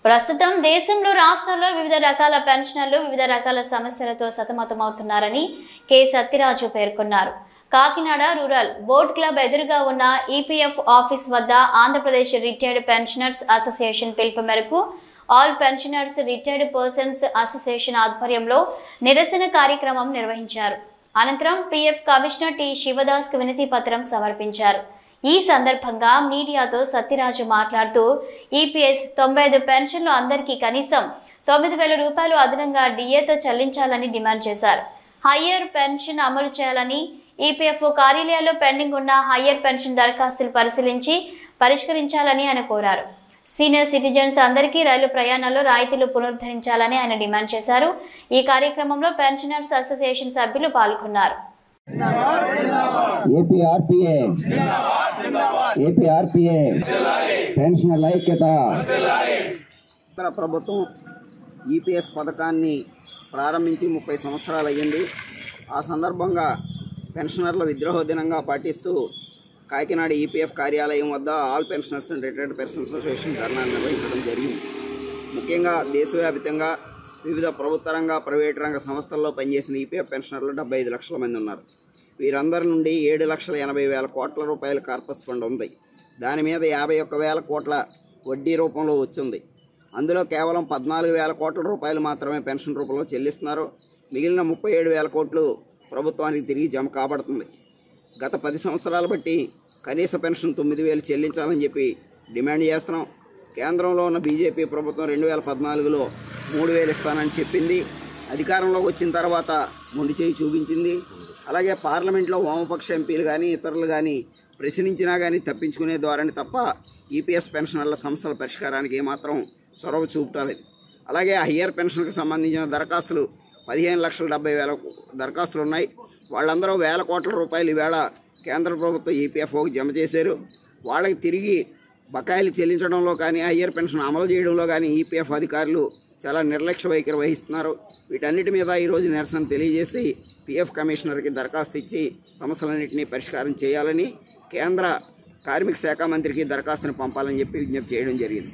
ప్రస్తుతం దేశంలో రాష్ట్రాల్లో వివిధ రకాల పెన్షనర్లు వివిధ రకాల సమస్యలతో సతమతమవుతున్నారని కె సత్యరాజు పేర్కొన్నారు. కాకినాడ రూరల్ బోట్ క్లబ్ ఎదురుగా ఉన్న ఈపీఎఫ్ ఆఫీస్ వద్ద ఆంధ్రప్రదేశ్ రిటైర్డ్ పెన్షనర్స్ అసోసియేషన్ పిలుపు మేరకు all pensioners retired persons association ఆధ్వర్యంలో నిరసన కార్యక్రమం నిర్వహించారు. అనంతరం పీఎఫ్ కమిషనర్ టి శివదాస్ కు వినతి పత్రం సమర్పించారు. ఈ సందర్భంగా మీడియాతో సత్యరాజు మాట్లాడుతూ ఈపీఎస్ 95 పెన్షన్లు అందరికీ కనీసం 9,000 రూపాయలు అదనంగా డిఏతో చెల్లించాలని డిమాండ్ చేశారు. హయ్యర్ పెన్షన్ అమలు చేయాలని, ఈపీఎఫ్ కార్యాలయాల్లో పెండింగ్ ఉన్న హయ్యర్ పెన్షన్ దరఖాస్తులు పరిశీలించి పరిష్కరించాలని ఆయన కోరారు. సీనియర్ సిటిజన్స్ అందరికీ రైలు ప్రయాణాల్లో రాయితీలు పునరుద్ధరించాలని ఆయన డిమాండ్ చేశారు. ఈ కార్యక్రమంలో పెన్షనర్స్ అసోసియేషన్ సభ్యులు పాల్గొన్నారు. ఏపీఆర్పీఏ పెన్షనర్ల ఐక్యత. ప్రభుత్వం ఈపీఎస్ పథకాన్ని ప్రారంభించి 30 సంవత్సరాలు అయ్యింది. ఆ సందర్భంగా పెన్షనర్ల విద్రోహ దినంగా పాటిస్తూ కాకినాడ ఈపీఎఫ్ కార్యాలయం వద్ద all pensioners and retired persons association ధర్నా నిర్వహించడం జరిగింది. ముఖ్యంగా దేశవ్యాప్తంగా వివిధ ప్రభుత్వ రంగ, ప్రైవేటు రంగ సంస్థల్లో పనిచేసిన ఈపీఎఫ్ పెన్షనర్లు 75 లక్షల మంది ఉన్నారు. వీరందరి నుండి 7,80,000 కోట్ల రూపాయల కార్పస్ ఫండ్ ఉంది. దాని మీద 51,000 కోట్ల వడ్డీ రూపంలో వచ్చింది. అందులో కేవలం 14,000 కోట్ల రూపాయలు మాత్రమే పెన్షన్ రూపంలో చెల్లిస్తున్నారు. మిగిలిన 37,000 కోట్లు ప్రభుత్వానికి తిరిగి జమ కాబడుతుంది. గత 10 సంవత్సరాలు బట్టి కనీస పెన్షన్ 9,000 చెల్లించాలని చెప్పి డిమాండ్ చేస్తున్నాం. కేంద్రంలో ఉన్న బీజేపీ ప్రభుత్వం 2014లో 3,000 ఇస్తానని చెప్పింది. అధికారంలోకి వచ్చిన తర్వాత మొండి చేయి చూపించింది. అలాగే పార్లమెంట్లో వామపక్ష ఎంపీలు కానీ ఇతరులు కానీ ప్రశ్నించినా కానీ తప్పించుకునే ద్వారానే తప్ప ఈపీఎస్ పెన్షనర్ల సమస్యల పరిష్కారానికి ఏమాత్రం చొరవ చూపలేదు. అలాగే హయ్యర్ పెన్షన్కి సంబంధించిన దరఖాస్తులు 15,70,000 దరఖాస్తులు ఉన్నాయి. వాళ్ళందరూ 1,000 కోట్ల రూపాయలు ఈవేళ కేంద్ర ప్రభుత్వం ఈపీఎఫ్ఓకి జమ చేశారు. వాళ్ళకి తిరిగి బకాయిలు చెల్లించడంలో కానీ హయ్యర్ పెన్షన్ అమలు చేయడంలో కానీ ఈపీఎఫ్ అధికారులు చాలా నిర్లక్ష్య వైఖరి వహిస్తున్నారు. వీటన్నిటి మీద ఈరోజు నిరసన తెలియజేసి పీఎఫ్ కమిషనర్కి దరఖాస్తు ఇచ్చి సమస్యలన్నింటినీ పరిష్కారం చేయాలని కేంద్ర కార్మిక శాఖ మంత్రికి దరఖాస్తును పంపాలని చెప్పి విజ్ఞప్తి చేయడం జరిగింది.